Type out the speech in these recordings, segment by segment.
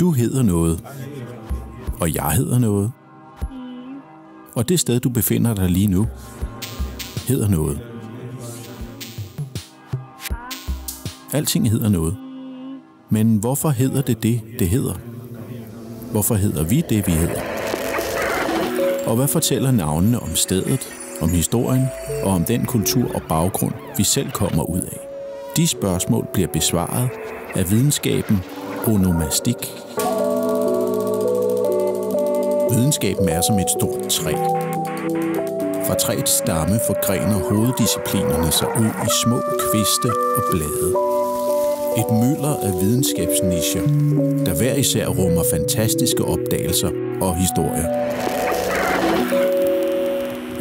Du hedder noget, og jeg hedder noget. Og det sted, du befinder dig lige nu, hedder noget. Alting hedder noget. Men hvorfor hedder det det, det hedder? Hvorfor hedder vi det, vi hedder? Og hvad fortæller navnene om stedet, om historien og om den kultur og baggrund, vi selv kommer ud af? De spørgsmål bliver besvaret af videnskaben onomastik. Videnskaben er som et stort træ. Fra træets stamme forgrener hoveddisciplinerne sig ud i små kviste og blade. Et mylder af videnskabsnicher, der hver især rummer fantastiske opdagelser og historier.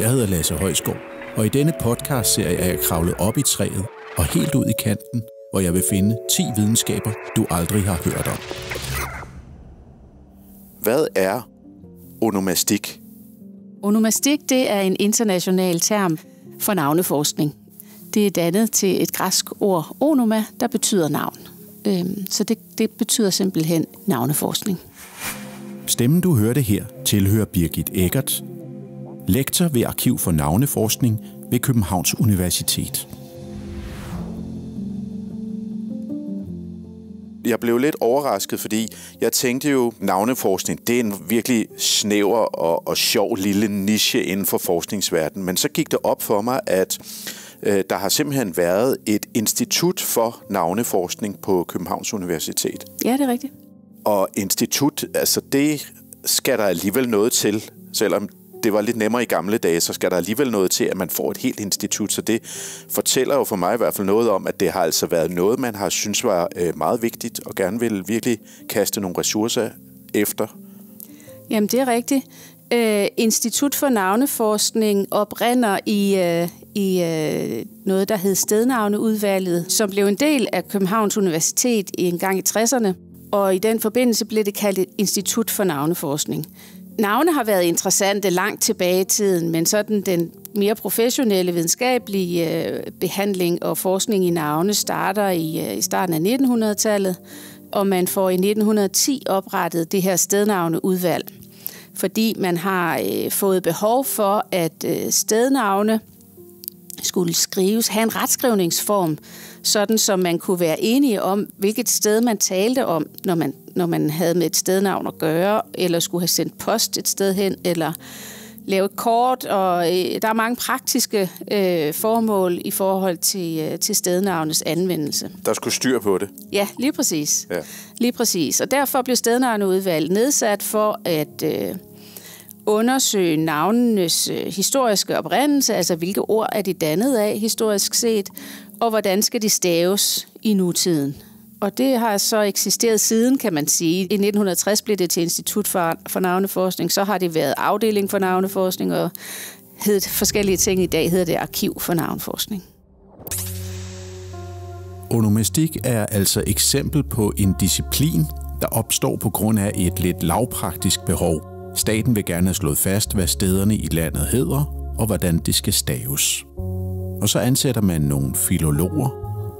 Jeg hedder Lasse Højsgaard, og i denne podcastserie er jeg kravlet op i træet og helt ud i kanten, hvor jeg vil finde 10 videnskaber, du aldrig har hørt om. Hvad er onomastik? Onomastik, det er en international term for navneforskning. Det er dannet til et græsk ord onoma, der betyder navn. Så det betyder simpelthen navneforskning. Stemmen, du hørte her, tilhører Birgit Eggert, lektor ved Arkiv for Navneforskning ved Københavns Universitet. Jeg blev lidt overrasket, fordi jeg tænkte jo, navneforskning, det er en virkelig snæver og sjov lille niche inden for forskningsverdenen. Men så gik det op for mig, at der har simpelthen været et institut for navneforskning på Københavns Universitet. Ja, det er rigtigt. Og institut, altså det skal der alligevel noget til, selvom det var lidt nemmere i gamle dage, så skal der alligevel noget til, at man får et helt institut. Så det fortæller jo for mig i hvert fald noget om, at det har altså været noget, man har synes var meget vigtigt, og gerne vil virkelig kaste nogle ressourcer efter. Jamen, det er rigtigt. Institut for Navneforskning oprinder i noget, der hed Stednavneudvalget, som blev en del af Københavns Universitet en gang i 60'erne. Og i den forbindelse blev det kaldt et Institut for Navneforskning. Navne har været interessante langt tilbage i tiden, men sådan den mere professionelle videnskabelige behandling og forskning i navne starter i starten af 1900-tallet, og man får i 1910 oprettet det her stednavneudvalg, fordi man har fået behov for, at stednavne skulle skrives, have en retskrivningsform, sådan som man kunne være enige om, hvilket sted man talte om, når man havde med et stednavn at gøre, eller skulle have sendt post et sted hen, eller lave et kort, og der er mange praktiske formål i forhold til stednavnets anvendelse. Der skulle styr på det. Ja, lige præcis. Ja. Lige præcis. Og derfor blev stednavneudvalget nedsat for at undersøge navnenes historiske oprindelse, altså hvilke ord er de dannet af historisk set, og hvordan skal de staves i nutiden. Og det har så eksisteret siden, kan man sige. I 1960 blev det til Institut for Navneforskning, så har det været afdeling for navneforskning, og hed forskellige ting. I dag hedder det Arkiv for Navneforskning. Onomastik er altså eksempel på en disciplin, der opstår på grund af et lidt lavpraktisk behov. Staten vil gerne have slået fast, hvad stederne i landet hedder, og hvordan det skal staves. Og så ansætter man nogle filologer,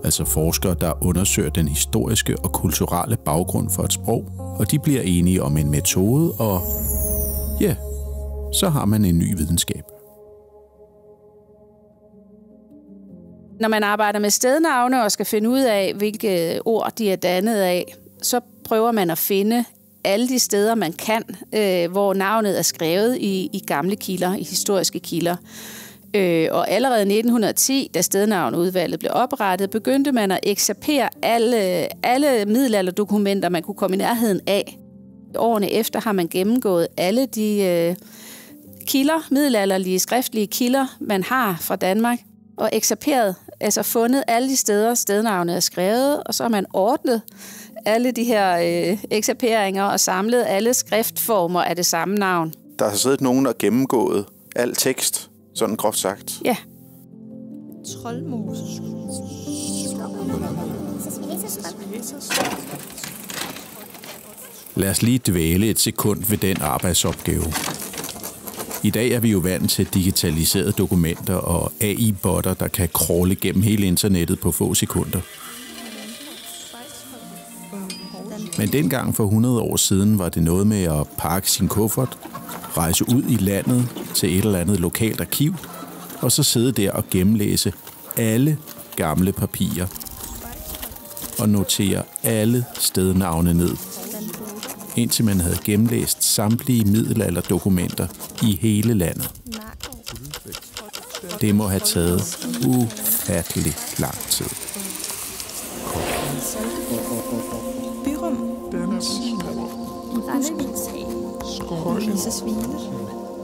altså forskere, der undersøger den historiske og kulturelle baggrund for et sprog, og de bliver enige om en metode, og ja, så har man en ny videnskab. Når man arbejder med stednavne og skal finde ud af, hvilke ord de er dannet af, så prøver man at finde alle de steder, man kan, hvor navnet er skrevet i gamle kilder, i historiske kilder. Og allerede i 1910, da stednavneudvalget blev oprettet, begyndte man at ekserpere alle middelalderdokumenter, man kunne komme i nærheden af. Årene efter har man gennemgået alle de kilder, middelalderlige skriftlige kilder, man har fra Danmark, og ekserperet, altså fundet alle de steder, stednavnet er skrevet, og så har man ordnet alle de her ekserperinger og samlet alle skriftformer af det samme navn. Der har siddet nogen og gennemgået al tekst, sådan groft sagt. Ja. Troldmose. Lad os lige dvæle et sekund ved den arbejdsopgave. I dag er vi jo vant til digitaliserede dokumenter og AI-botter, der kan crawle gennem hele internettet på få sekunder. Men dengang for 100 år siden var det noget med at pakke sin kuffert, rejse ud i landet til et eller andet lokalt arkiv, og så sidde der og gennemlæse alle gamle papirer og notere alle stednavne ned, indtil man havde gennemlæst samtlige middelalderdokumenter i hele landet. Det må have taget ufattelig lang tid. Byrum. Randevitag. Lise Svine.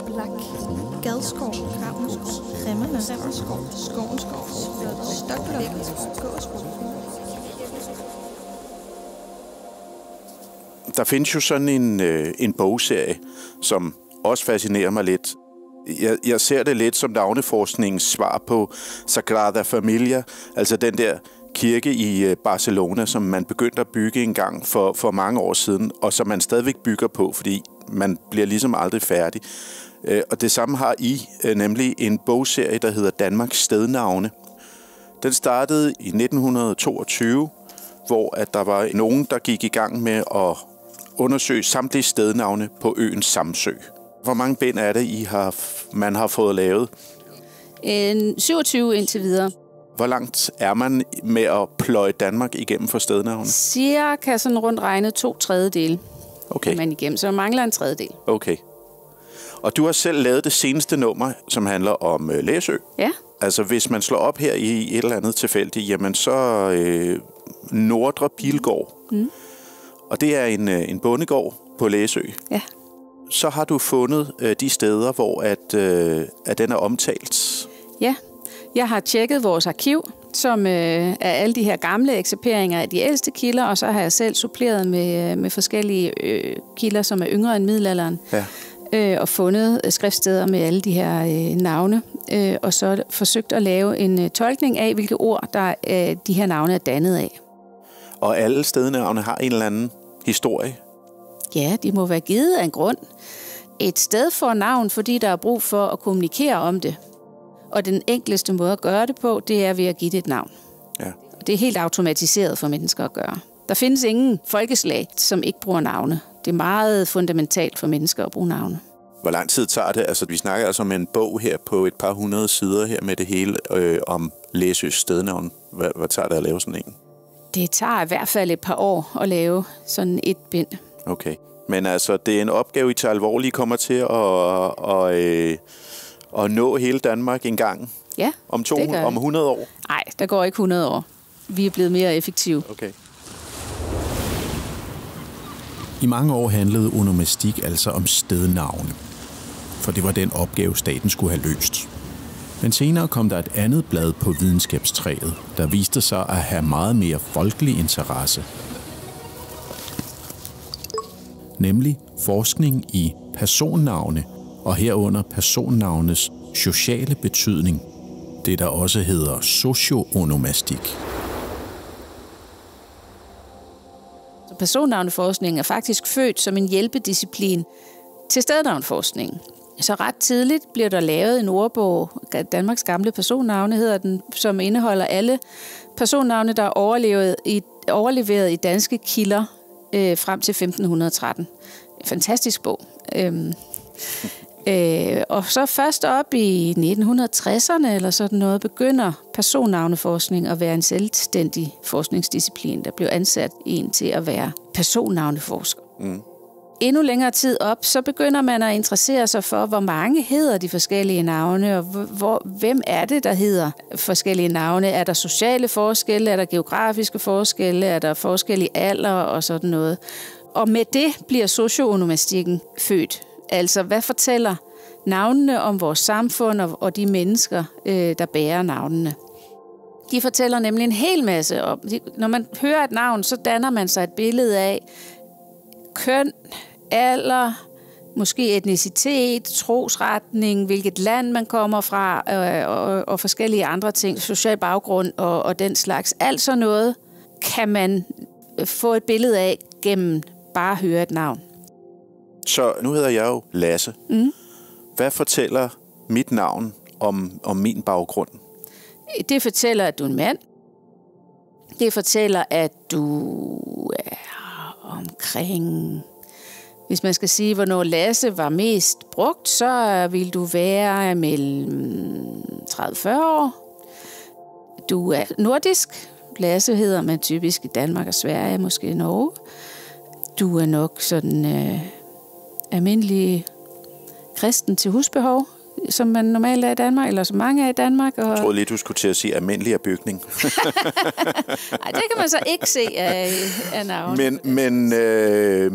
Blak. Gadskov. Kravnskov. Remmerne. Remmerskov. Skovenskov. Stoklok. Gåsbro. Der findes jo sådan en bogserie, som også fascinerer mig lidt. Jeg ser det lidt som navneforskningens svar på Sagrada Familia, altså den der kirke i Barcelona, som man begyndte at bygge en gang for mange år siden, og som man stadigvæk bygger på, fordi man bliver ligesom aldrig færdig. Og det samme har I, nemlig en bogserie, der hedder Danmarks Stednavne. Den startede i 1922, hvor at der var nogen, der gik i gang med at undersøge samtlige stednavne på øen Samsø. Hvor mange bind er det, man har fået lavet? 27 indtil videre. Hvor langt er man med at pløje Danmark igennem for stednavne? Cirka sådan rundt regnet 2/3. Okay. Man igennem, så mangler en 1/3. Okay. Og du har selv lavet det seneste nummer, som handler om Læsø. Ja. Altså, hvis man slår op her i et eller andet tilfældigt, jamen så Nordre Pilgård. Og det er en bondegård på Læsø. Ja. Så har du fundet de steder, hvor at den er omtalt. Ja. Jeg har tjekket vores arkiv, som er alle de her gamle eksekveringer af de ældste kilder, og så har jeg selv suppleret med forskellige kilder, som er yngre end middelalderen. Ja. Og fundet skriftsteder med alle de her navne, og så forsøgt at lave en tolkning af, hvilke ord der de her navne er dannet af. Og alle stednavne har en eller anden historie? Ja, de må være givet af en grund. Et sted får navn, fordi der er brug for at kommunikere om det. Og den enkleste måde at gøre det på, det er ved at give det et navn. Ja. Det er helt automatiseret for mennesker at gøre. Der findes ingen folkeslag, som ikke bruger navne. Det er meget fundamentalt for mennesker at bruge navne. Hvor lang tid tager det? Altså, vi snakker altså om en bog her på et par 100 sider her med det hele om Læsøs stednavn. Hvad tager det at lave sådan en? Det tager i hvert fald et par år at lave sådan et bind. Okay. Men altså, det er en opgave, I tager alvorligt, kommer til at nå hele Danmark en gang? Ja, om 100 år? Nej, der går ikke 100 år. Vi er blevet mere effektive. Okay. I mange år handlede onomastik altså om stednavne, for det var den opgave, staten skulle have løst. Men senere kom der et andet blad på videnskabstræet, der viste sig at have meget mere folkelig interesse. Nemlig forskning i personnavne, og herunder personnavnes sociale betydning, det der også hedder socioonomastik. Personnavneforskning er faktisk født som en hjælpedisciplin til stednavnforskningen. Så ret tidligt bliver der lavet en ordbog, Danmarks gamle personnavne hedder den, som indeholder alle personnavne, der er overleveret i danske kilder frem til 1513. En fantastisk bog. Og så først op i 1960'erne eller sådan noget, begynder personnavneforskning at være en selvstændig forskningsdisciplin. Der blev ansat en til at være personnavneforsker. Endnu længere tid op, så begynder man at interessere sig for, hvor mange hedder de forskellige navne, og hvem er det, der hedder forskellige navne? Er der sociale forskelle? Er der geografiske forskelle? Er der forskellige alder og sådan noget? Og med det bliver socioonomastikken født. Altså, hvad fortæller navnene om vores samfund og de mennesker, der bærer navnene? De fortæller nemlig en hel masse om. Når man hører et navn, så danner man sig et billede af køn, alder, måske etnicitet, trosretning, hvilket land man kommer fra, og forskellige andre ting, social baggrund og den slags. Alt sådan noget kan man få et billede af gennem bare at høre et navn. Så nu hedder jeg jo Lasse. Hvad fortæller mit navn om min baggrund? Det fortæller, at du er en mand. Det fortæller, at du er omkring... Hvis man skal sige, hvornår Lasse var mest brugt, så vil du være mellem 30-40 år. Du er nordisk. Lasse hedder man typisk i Danmark og Sverige, måske Norge. Du er nok sådan almindelig kristen til husbehov, som man normalt er i Danmark, eller som mange er i Danmark. Jeg troede lige, du skulle til at sige almindelig af bygning. Nej, det kan man så ikke se af navnet. Men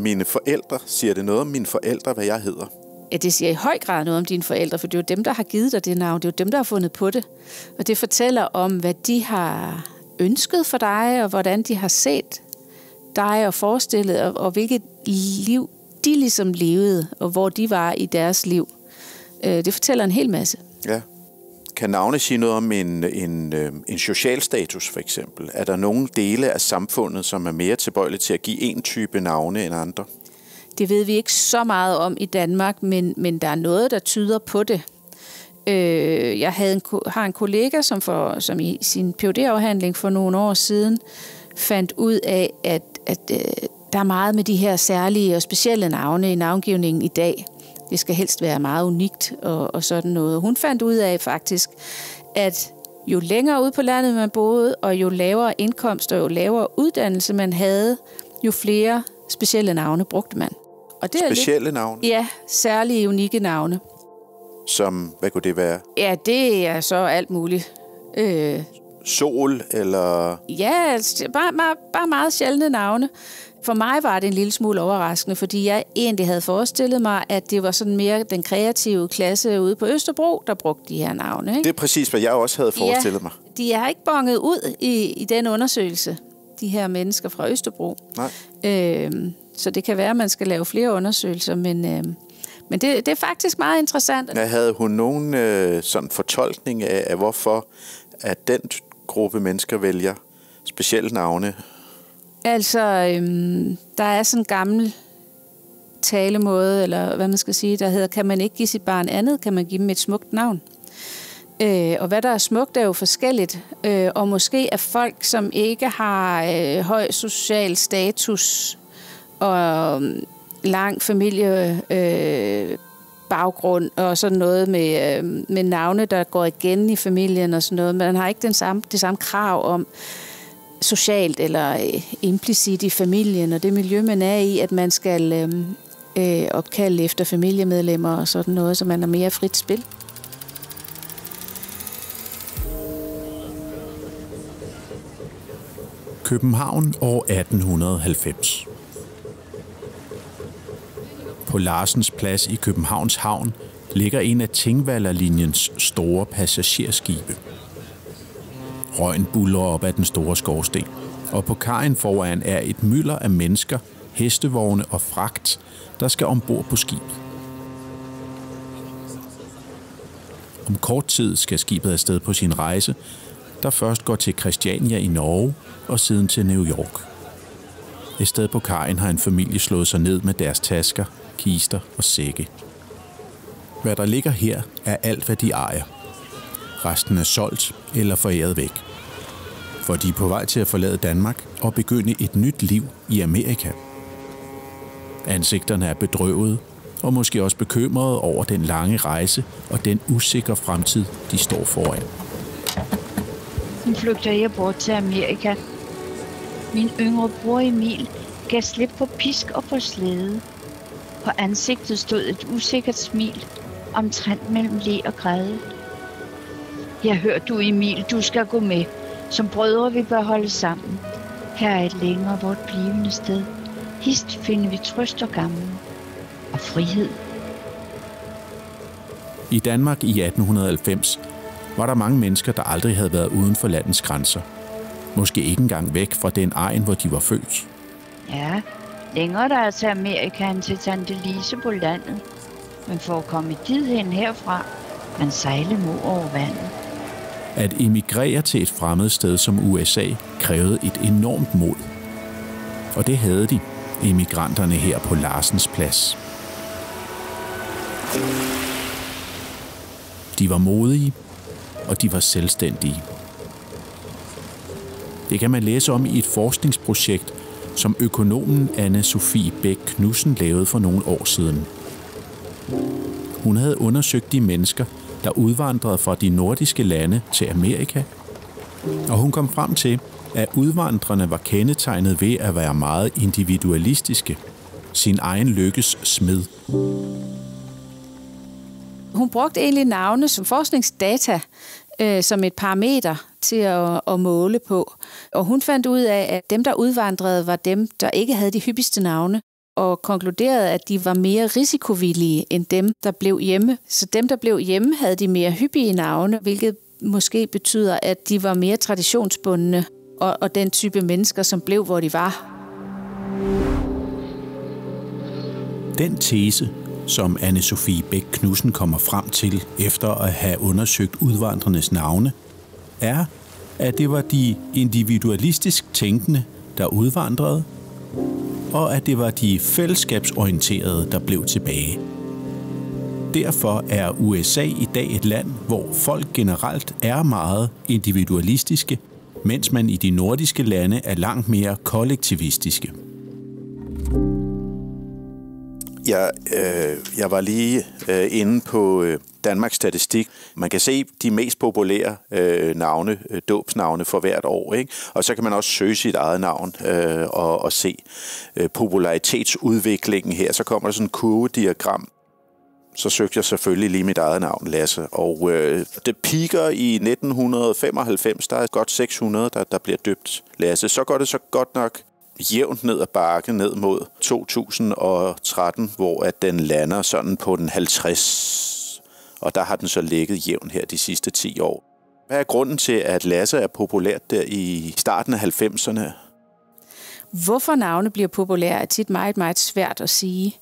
mine forældre, siger det noget om mine forældre, hvad jeg hedder? Ja, det siger i høj grad noget om dine forældre, for det er jo dem, der har givet dig det navn. Det er jo dem, der har fundet på det. Og det fortæller om, hvad de har ønsket for dig, og hvordan de har set dig og forestillet, og hvilket liv de ligesom levede, og hvor de var i deres liv. Det fortæller en hel masse. Ja. Kan navne sige noget om en social status, for eksempel? Er der nogle dele af samfundet, som er mere tilbøjelige til at give en type navne end andre? Det ved vi ikke så meget om i Danmark, men der er noget, der tyder på det. Jeg har en kollega, som i sin PhD-afhandling for nogle år siden fandt ud af, at der er meget med de her særlige og specielle navne i navngivningen i dag. Det skal helst være meget unikt og sådan noget. Hun fandt ud af faktisk, at jo længere ude på landet man boede, og jo lavere indkomst og jo lavere uddannelse man havde, jo flere specielle navne brugte man. Og det specielle navne? Ja, særlige, unikke navne. Som, hvad kunne det være? Ja, det er så alt muligt. Sol, eller? Ja, bare meget sjældne navne. For mig var det en lille smule overraskende, fordi jeg egentlig havde forestillet mig, at det var sådan mere den kreative klasse ude på Østerbro, der brugte de her navne. Ikke? Det er præcis, hvad jeg også havde forestillet mig. De har ikke bonget ud i den undersøgelse, de her mennesker fra Østerbro. Nej. Så det kan være, at man skal lave flere undersøgelser, men det er faktisk meget interessant. Havde hun nogen sådan fortolkning af, hvorfor at den gruppe mennesker vælger specielle navne? Altså, der er sådan en gammel talemåde, eller hvad man skal sige, der hedder, kan man ikke give sit barn andet, kan man give dem et smukt navn. Og hvad der er smukt, er jo forskelligt. Og måske er folk, som ikke har høj social status og lang familiebaggrund og sådan noget med navne, der går igen i familien og sådan noget. Man har ikke det samme krav om socialt eller implicit i familien og det miljø, man er i, at man skal opkalde efter familiemedlemmer og sådan noget, så man har mere frit spil. København år 1890. På Larsens Plads i Københavns Havn ligger en af Tingvallerlinjens store passagerskibe. Røgen buldrer op ad den store skorsten, og på kajen foran er et mylder af mennesker, hestevogne og fragt, der skal ombord på skibet. Om kort tid skal skibet afsted på sin rejse, der først går til Christiania i Norge og siden til New York. Et sted på kajen har en familie slået sig ned med deres tasker, kister og sække. Hvad der ligger her, er alt, hvad de ejer. Resten er solgt eller foræret væk. For de er på vej til at forlade Danmark og begynde et nyt liv i Amerika. Ansigterne er bedrøvede og måske også bekymrede over den lange rejse og den usikre fremtid, de står foran. Nu flygter jeg bort til Amerika. Min yngre bror Emil gav slip på pisk og på slæde. På ansigtet stod et usikkert smil, omtrent mellem le og græde. Jeg hørte du, Emil, du skal gå med. Som brødre vi bør holde sammen. Her er et længere vort blivende sted. Hist finder vi trøst og gammel. Og frihed. I Danmark i 1890 var der mange mennesker, der aldrig havde været uden for landets grænser. Måske ikke engang væk fra den egen, hvor de var født. Ja, længere der er til Amerika end til Tante Lise på landet. Men for at komme dit hen herfra, man sejle mod over vandet. At emigrere til et fremmed sted som USA krævede et enormt mod. Og det havde de, emigranterne her på Larsens Plads. De var modige, og de var selvstændige. Det kan man læse om i et forskningsprojekt, som økonomen Anne-Sophie Bæk Knudsen lavede for nogle år siden. Hun havde undersøgt de mennesker, der udvandrede fra de nordiske lande til Amerika, og hun kom frem til, at udvandrerne var kendetegnet ved at være meget individualistiske, sin egen lykkes smed. Hun brugte egentlig navne som forskningsdata, som et parameter til at måle på. Og hun fandt ud af, at dem, der udvandrede, var dem, der ikke havde de hyppigste navne, og konkluderede, at de var mere risikovillige end dem, der blev hjemme. Så dem, der blev hjemme, havde de mere hyppige navne, hvilket måske betyder, at de var mere traditionsbundne, og den type mennesker, som blev, hvor de var. Den tese, som Anne-Sophie Bæk Knudsen kommer frem til efter at have undersøgt udvandrernes navne, er, at det var de individualistisk tænkende, der udvandrede, og at det var de fællesskabsorienterede, der blev tilbage. Derfor er USA i dag et land, hvor folk generelt er meget individualistiske, mens man i de nordiske lande er langt mere kollektivistiske. Jeg var lige inde på Danmarks Statistik. Man kan se de mest populære navne, dåbsnavne for hvert år, ikke? Og så kan man også søge sit eget navn og se popularitetsudviklingen her. Så kommer der sådan en kurvediagram. Så søgte jeg selvfølgelig lige mit eget navn, Lasse. Og det piker i 1995. Der er godt 600, der bliver døbt Lasse. Så går det så godt nok jævnt ned ad bakke ned mod 2013, hvor at den lander sådan på den 50. Og der har den så ligget jævnt her de sidste 10 år. Hvad er grunden til, at Lasse er populært der i starten af 90'erne? Hvorfor navne bliver populære er tit meget, meget svært at sige.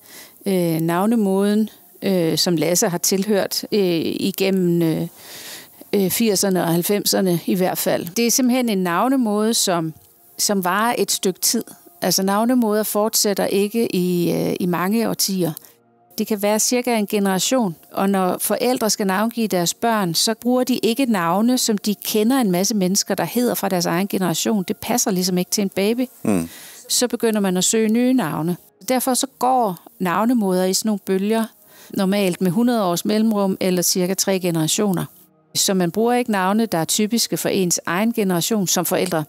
Navnemoden, som Lasse har tilhørt igennem 80'erne og 90'erne i hvert fald. Det er simpelthen en navnemode, som varer et stykke tid. Altså navnemoder fortsætter ikke i mange årtier. Det kan være cirka en generation, og når forældre skal navngive deres børn, så bruger de ikke navne, som de kender en masse mennesker, der hedder fra deres egen generation. Det passer ligesom ikke til en baby. Så begynder man at søge nye navne. Derfor så går navnemoder i sådan nogle bølger, normalt med 100 års mellemrum eller cirka 3 generationer. Så man bruger ikke navne, der er typiske for ens egen generation som forældre,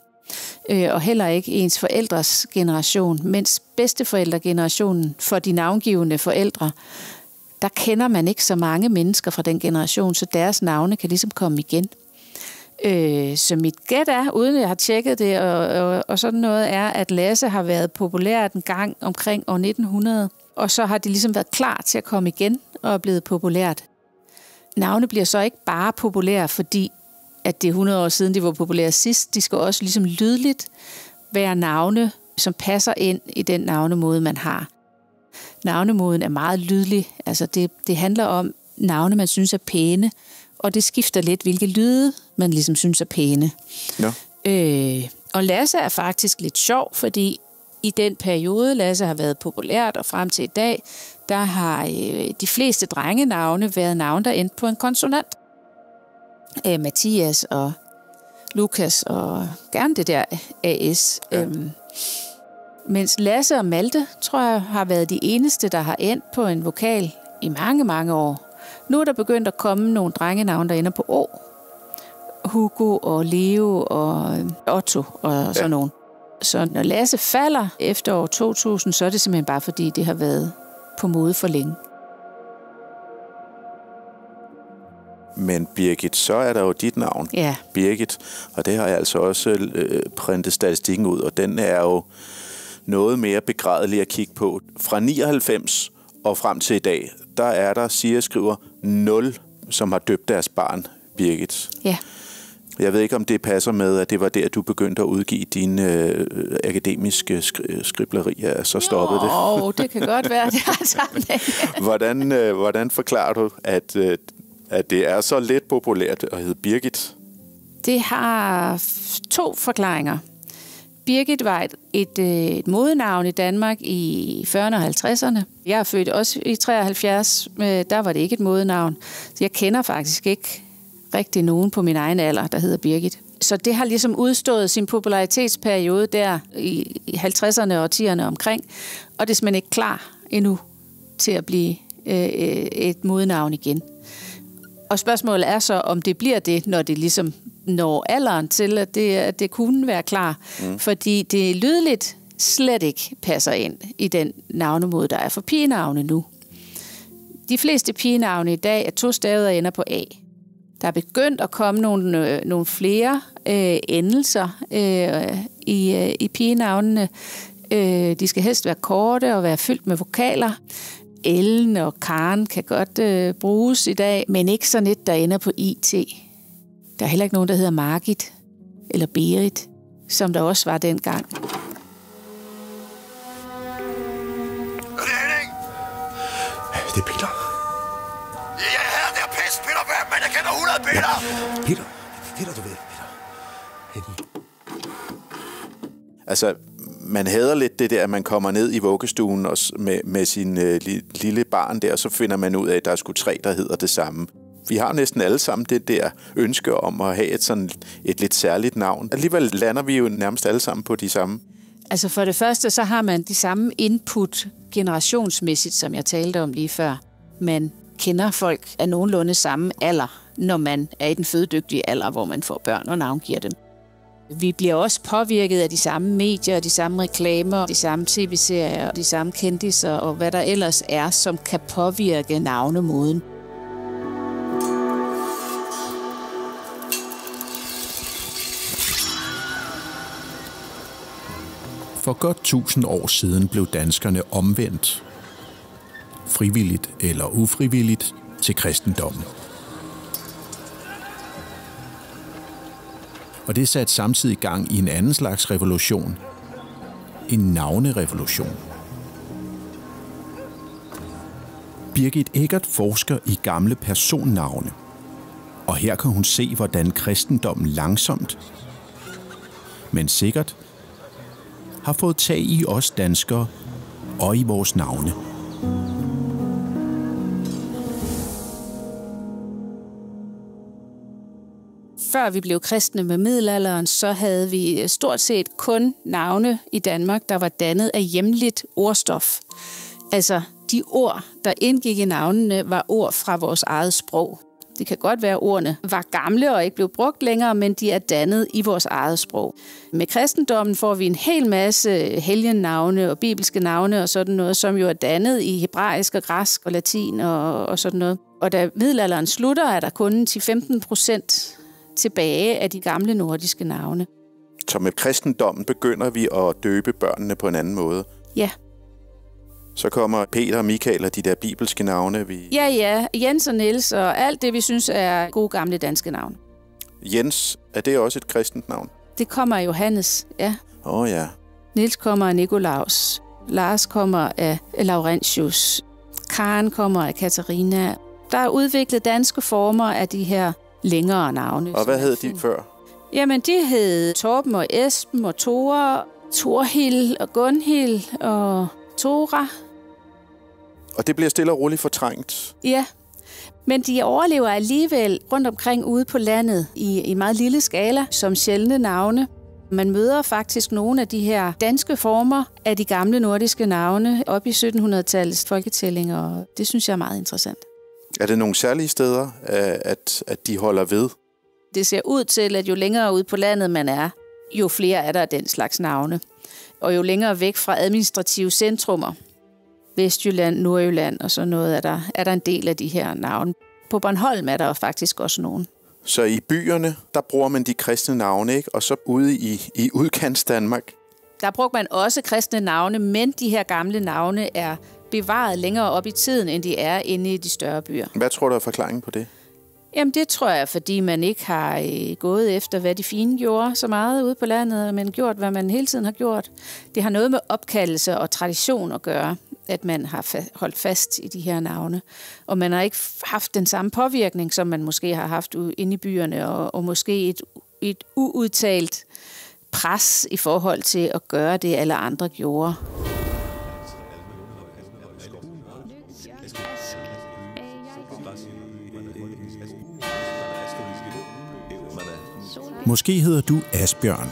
og heller ikke ens forældres generation, mens bedsteforældregenerationen for de navngivende forældre, der kender man ikke så mange mennesker fra den generation, så deres navne kan ligesom komme igen. Så mit gæt er, uden jeg har tjekket det, og sådan noget, er, at Lasse har været populær en gang omkring år 1900, og så har de ligesom været klar til at komme igen og er blevet populært. Navne bliver så ikke bare populære, fordi at det er 100 år siden, de var populære sidst. De skal også ligesom lydligt være navne, som passer ind i den navnemåde, man har. Navnemåden er meget lydlig. Altså det handler om navne, man synes er pæne, og det skifter lidt, hvilke lyde man ligesom synes er pæne. Ja. Og Lasse er faktisk lidt sjov, fordi i den periode, Lasse har været populært, og frem til i dag, der har de fleste drengenavne været navne, der endte på en konsonant. Mathias og Lukas og gerne det der AS. Ja. Mens Lasse og Malte, tror jeg, har været de eneste, der har endt på en vokal i mange, mange år. Nu er der begyndt at komme nogle drengenavne, der ender på Å. Hugo og Leo og Otto og sådan nogen. Så når Lasse falder efter år 2000, så er det simpelthen bare fordi, det har været på mode for længe. Men Birgit, så er der jo dit navn. Ja. Birgit, og det har jeg altså også printet statistikken ud, og den er jo noget mere begrædelig at kigge på. Fra 99 og frem til i dag, der er der, skriver 0, som har døbt deres barn Birgit. Ja. Jeg ved ikke, om det passer med, at det var der, du begyndte at udgive dine akademiske skriblerier, så stoppede det. Det kan godt være, det har sammenhæng. Hvordan forklarer du, at det er så lidt populært at hedde Birgit? Det har 2 forklaringer. Birgit var et modenavn i Danmark i 40'erne og 50'erne. Jeg er født også i 73, der var det ikke et modenavn. Så jeg kender faktisk ikke rigtig nogen på min egen alder, der hedder Birgit. Så det har ligesom udstået sin popularitetsperiode der i 50'erne og 10'erne omkring, og det er simpelthen ikke klar endnu til at blive et modenavn igen. Og spørgsmålet er så, om det bliver det, når det ligesom når alderen til, at det kunne være klar. Fordi det lydligt slet ikke passer ind i den navnemode, der er for pigenavne nu. De fleste pigenavne i dag er 2 stavet og ender på A. Der er begyndt at komme nogle flere endelser i pigenavnene. De skal helst være korte og være fyldt med vokaler. Ellen og Karen kan godt bruges i dag, men ikke sådan et, der ender på IT. Der er heller ikke nogen, der hedder Margit eller Berit, som der også var dengang. Det er Peter. Ja, det er pisse, Peter, men jeg kender 100 Peter. Ja, Peter, du ved, Peter. Altså, man hader lidt det der, at man kommer ned i vuggestuen og med sin lille barn der, og så finder man ud af, at der er sgu 3, der hedder det samme. Vi har næsten alle sammen det der ønske om at have et lidt særligt navn. Alligevel lander vi jo nærmest alle sammen på de samme. Altså for det første, så har man de samme input generationsmæssigt, som jeg talte om lige før. Man kender folk af nogenlunde samme alder, når man er i den fødedygtige alder, hvor man får børn og navngiver dem. Vi bliver også påvirket af de samme medier, de samme reklamer, de samme tv-serier, de samme kendiser og hvad der ellers er, som kan påvirke navnemoden. For godt 1000 år siden blev danskerne omvendt, frivilligt eller ufrivilligt, til kristendommen. Og det satte samtidig gang i en anden slags revolution. En navnerevolution. Birgit Eggert forsker i gamle personnavne. Og her kan hun se, hvordan kristendommen langsomt, men sikkert, har fået tag i os danskere og i vores navne. Før vi blev kristne med middelalderen, så havde vi stort set kun navne i Danmark, der var dannet af hjemligt ordstof. Altså, de ord, der indgik i navnene, var ord fra vores eget sprog. Det kan godt være, at ordene var gamle og ikke blev brugt længere, men de er dannet i vores eget sprog. Med kristendommen får vi en hel masse helgennavne og bibelske navne og sådan noget, som jo er dannet i hebraisk og græsk og latin og sådan noget. Og da middelalderen slutter, er der kun 10-15% tilbage af de gamle nordiske navne. Så med kristendommen begynder vi at døbe børnene på en anden måde? Ja. Så kommer Peter og Michael og de der bibelske navne. Ja, Jens og Niels og alt det, vi synes er gode gamle danske navne. Jens, er det også et kristent navn? Det kommer af Johannes, ja. Ja. Niels kommer af Nikolaus. Lars kommer af Laurentius. Karen kommer af Katarina. Der er udviklet danske former af de her længere navne. Og hvad hed de før? Jamen, de hed Torben og Esben og Tore, Torhild og Gunhild og Tora. Og det bliver stille og roligt fortrængt? Ja, men de overlever alligevel rundt omkring ude på landet i meget lille skala som sjældne navne. Man møder faktisk nogle af de her danske former af de gamle nordiske navne op i 1700-tallets folketællinger, og det synes jeg er meget interessant. Er det nogle særlige steder, at de holder ved? Det ser ud til, at jo længere ude på landet man er, jo flere er der af den slags navne. Og jo længere væk fra administrative centrummer, Vestjylland, Nordjylland og sådan noget, er der en del af de her navne. På Bornholm er der faktisk også nogen. Så i byerne, der bruger man de kristne navne, ikke? Og så ude i udkants Danmark? Der bruger man også kristne navne, men de her gamle navne er bevaret længere op i tiden, end de er inde i de større byer. Hvad tror du er forklaringen på det? Jamen det tror jeg, fordi man ikke har gået efter, hvad de fine gjorde så meget ude på landet, men gjort, hvad man hele tiden har gjort. Det har noget med opkaldelse og tradition at gøre, at man har holdt fast i de her navne. Og man har ikke haft den samme påvirkning, som man måske har haft inde i byerne, og måske et uudtalt pres i forhold til at gøre det, alle andre gjorde. Måske hedder du Asbjørn.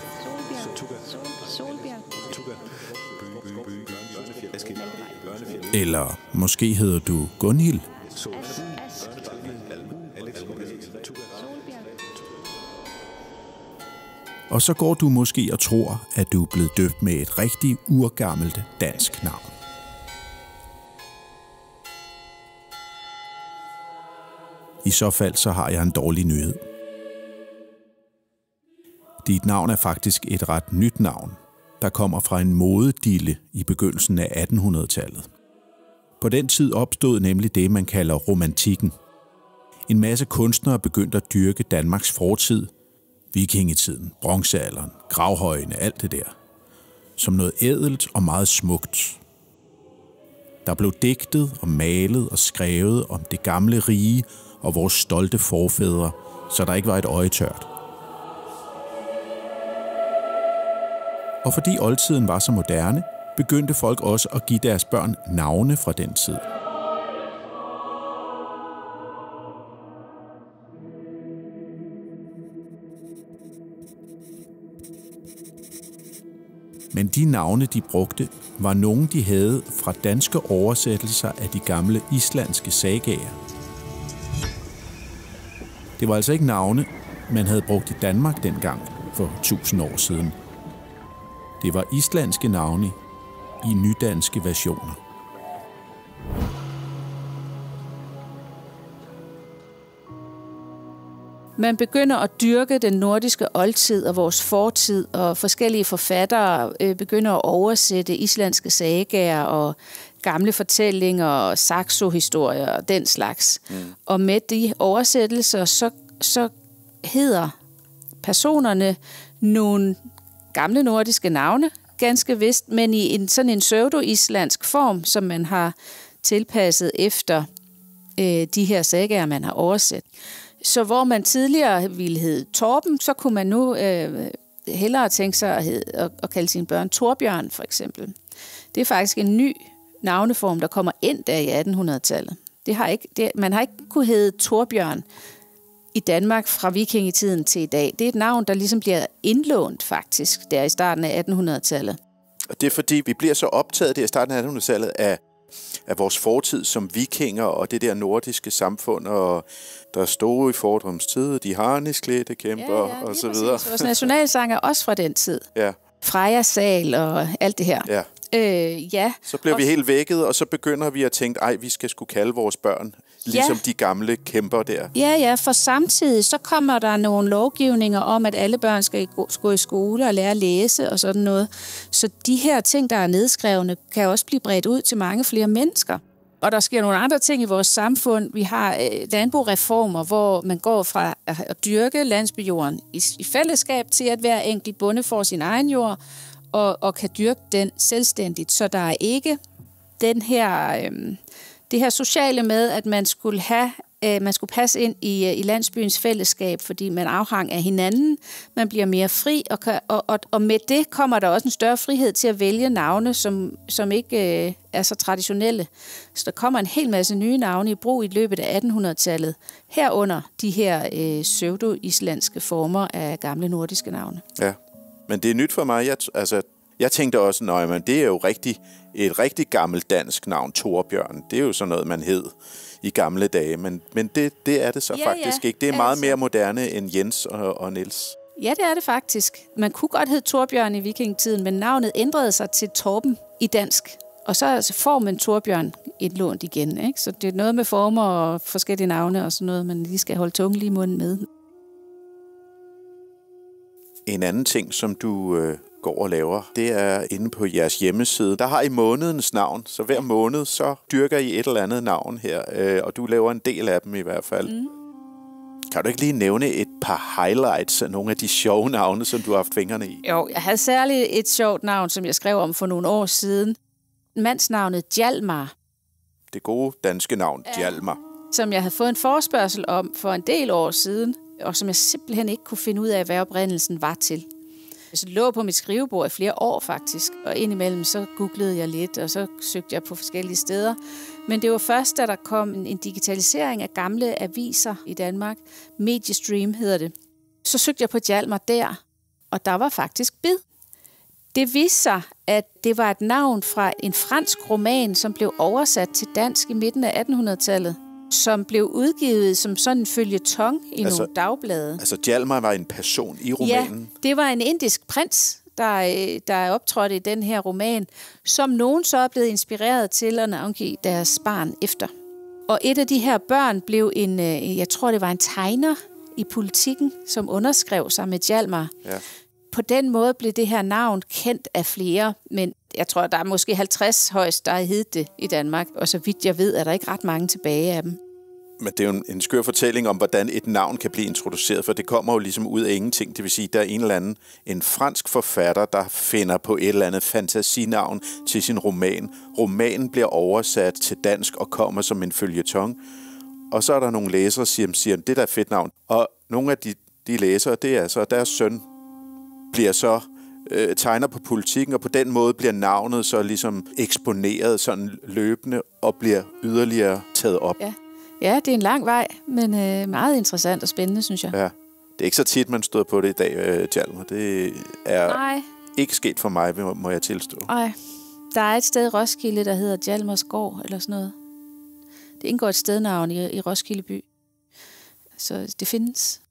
Eller måske hedder du Gunhild. Og så går du måske og tror, at du er blevet døbt med et rigtig urgammelt dansk navn. I så fald så har jeg en dårlig nyhed. Dit navn er faktisk et ret nyt navn, der kommer fra en modedille i begyndelsen af 1800-tallet. På den tid opstod nemlig det, man kalder romantikken. En masse kunstnere begyndte at dyrke Danmarks fortid, vikingetiden, bronzealderen, gravhøjene, alt det der, som noget ædelt og meget smukt. Der blev digtet og malet og skrevet om det gamle rige og vores stolte forfædre, så der ikke var et øje tørt. Og fordi oldtiden var så moderne, begyndte folk også at give deres børn navne fra den tid. Men de navne, de brugte, var nogle, de havde fra danske oversættelser af de gamle islandske sagaer. Det var altså ikke navne, man havde brugt i Danmark dengang for 1000 år siden. Det var islandske navne i nydanske versioner. Man begynder at dyrke den nordiske oldtid og vores fortid, og forskellige forfattere begynder at oversætte islandske sagaer og gamle fortællinger og Saxo-historier og den slags. Og med de oversættelser, så hedder personerne nogle gamle nordiske navne, ganske vist, men i sådan en pseudo-islandsk form, som man har tilpasset efter de her sagaer, man har oversat. Så hvor man tidligere ville hedde Torben, så kunne man nu hellere tænke sig at kalde sine børn Torbjørn, for eksempel. Det er faktisk en ny navneform, der kommer ind der i 1800-tallet. Man har ikke kunne hedde Torbjørn i Danmark fra vikingetiden til i dag. Det er et navn, der ligesom bliver indlånt faktisk der i starten af 1800-tallet. Og det er fordi, vi bliver så optaget der i starten af 1800-tallet af vores fortid som vikinger og det der nordiske samfund, og der stod i fordrums tid, de harnisklædte kæmper og så videre. Vores nationalsang er også fra den tid. Ja. Freja Sal og alt det her. Ja. Så bliver vi helt vækket, og så begynder vi at tænke, vi skal sgu kalde vores børn ligesom de gamle kæmper der. Ja, for samtidig så kommer der nogle lovgivninger om, at alle børn skal gå i skole og lære at læse og sådan noget. Så de her ting, der er nedskrevne, kan også blive bredt ud til mange flere mennesker. Og der sker nogle andre ting i vores samfund. Vi har landbrugreformer, hvor man går fra at dyrke landsbyjorden i fællesskab til, at hver enkelt bonde får sin egen jord og kan dyrke den selvstændigt. Så der er ikke det her sociale med, at man skulle passe ind i landsbyens fællesskab, fordi man afhang af hinanden. Man bliver mere fri, og med det kommer der også en større frihed til at vælge navne, som ikke er så traditionelle. Så der kommer en hel masse nye navne i brug i løbet af 1800-tallet, herunder de her pseudo-islandske former af gamle nordiske navne. Ja, men det er nyt for mig. Jeg tænkte også, men det er jo et rigtig gammelt dansk navn, Torbjørn. Det er jo sådan noget, man hed i gamle dage, men det er det så faktisk ikke. Det er meget mere moderne end Jens og Niels. Ja, det er det faktisk. Man kunne godt hedde Torbjørn i vikingetiden, men navnet ændrede sig til Torben i dansk. Og så får man Torbjørn indlånt igen, ikke? Så det er noget med former og forskellige navne og sådan noget, man lige skal holde tungen lige i munden med. En anden ting, som du går og laver, det er inde på jeres hjemmeside. Der har I månedens navn, så hver måned så dyrker I et eller andet navn her, og du laver en del af dem i hvert fald. Kan du ikke lige nævne et par highlights af nogle af de sjove navne, som du har haft fingrene i? Jo, jeg havde særligt et sjovt navn, som jeg skrev om for nogle år siden. Mandsnavnet Hjalmar. Det gode danske navn, Hjalmar. Som jeg havde fået en forespørgsel om for en del år siden, og som jeg simpelthen ikke kunne finde ud af, hvad oprindelsen var til. Jeg lå på mit skrivebord i flere år faktisk, og indimellem så googlede jeg lidt, og så søgte jeg på forskellige steder. Men det var først, da der kom en digitalisering af gamle aviser i Danmark. Mediestream hedder det. Så søgte jeg på Hjalmar der, og der var faktisk bid. Det viste sig, at det var et navn fra en fransk roman, som blev oversat til dansk i midten af 1800-tallet, som blev udgivet som sådan en føljeton i nogle dagblade. Altså Hjalmar var en person i romanen? Ja, det var en indisk prins, der optrådte i den her roman, som nogen så er blevet inspireret til at navngive deres barn efter. Og et af de her børn blev jeg tror det var en tegner i Politikken, som underskrev sig med Hjalmar. Ja. På den måde blev det her navn kendt af flere, men jeg tror, der er måske 50 højst, der har heddet det i Danmark, og så vidt jeg ved, er der ikke ret mange tilbage af dem. Men det er jo en skør fortælling om, hvordan et navn kan blive introduceret, for det kommer jo ligesom ud af ingenting. Det vil sige, der er en fransk forfatter, der finder på et eller andet fantasinavn til sin roman. Romanen bliver oversat til dansk og kommer som en føljeton. Og så er der nogle læsere, der siger, det der er fedt navn. Og nogle af de læsere, det er så deres søn, bliver så tegner på Politikken, og på den måde bliver navnet så ligesom eksponeret sådan løbende og bliver yderligere taget op. Ja, det er en lang vej, men meget interessant og spændende, synes jeg. Ja, det er ikke så tit, man støder på det i dag, Hjalmar. Det er ikke sket for mig, må jeg tilstå. Nej, der er et sted i Roskilde, der hedder Hjalmars Gård, eller sådan noget. Det indgår et stednavn i Roskilde by. Så det findes.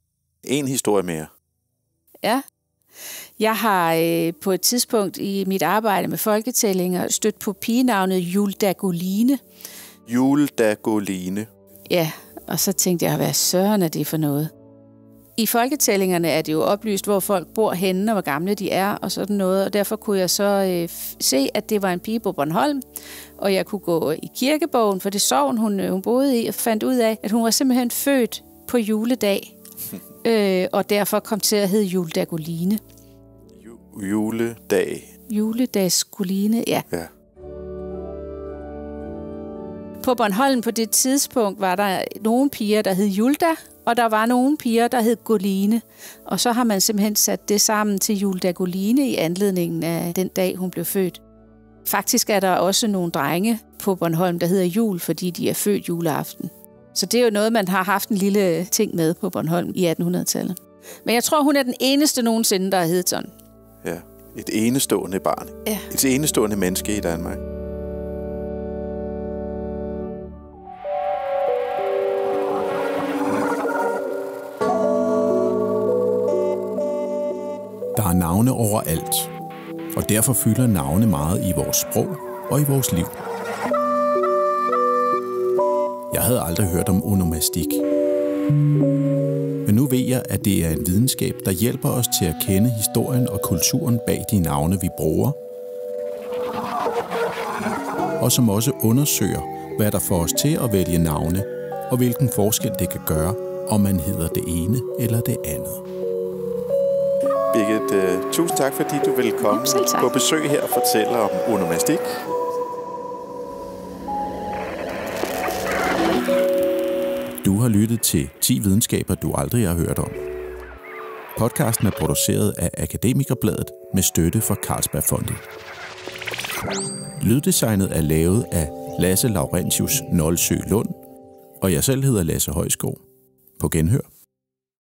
En historie mere. Ja. Jeg har på et tidspunkt i mit arbejde med folketællinger stødt på pigenavnet Juldagoline. Juldagoline. Ja, og så tænkte jeg, hvad søren er det for noget? I folketællingerne er det jo oplyst, hvor folk bor henne, og hvor gamle de er, og sådan noget. Og derfor kunne jeg så se, at det var en pige på Bornholm, og jeg kunne gå i kirkebogen, for det sogn, hun boede i, og fandt ud af, at hun var simpelthen født på juledag, og derfor kom til at hedde Juldagoline. Juledagsgoline, ja. På Bornholm på det tidspunkt var der nogle piger, der hed Julda, og der var nogle piger, der hed Goline. Og så har man simpelthen sat det sammen til Juldagoline i anledningen af den dag, hun blev født. Faktisk er der også nogle drenge på Bornholm, der hedder Jul, fordi de er født juleaften. Så det er jo noget, man har haft en lille ting med på Bornholm i 1800-tallet. Men jeg tror, hun er den eneste nogensinde, der har heddet sådan. Ja, et enestående barn. Ja. Et enestående menneske i Danmark. Der er navne overalt, og derfor fylder navne meget i vores sprog og i vores liv. Jeg havde aldrig hørt om onomastik. Men nu ved jeg, at det er en videnskab, der hjælper os til at kende historien og kulturen bag de navne, vi bruger, og som også undersøger, hvad der får os til at vælge navne, og hvilken forskel det kan gøre, om man hedder det ene eller det andet. Birgit, tusind tak, fordi du ville komme på besøg her og fortælle om onomastik. Du har lyttet til 10 videnskaber, du aldrig har hørt om. Podcasten er produceret af Akademikerbladet med støtte fra Carlsbergfondet. Lyddesignet er lavet af Lasse Laurentius Nolsø Lund, og jeg selv hedder Lasse Højskov. På genhør.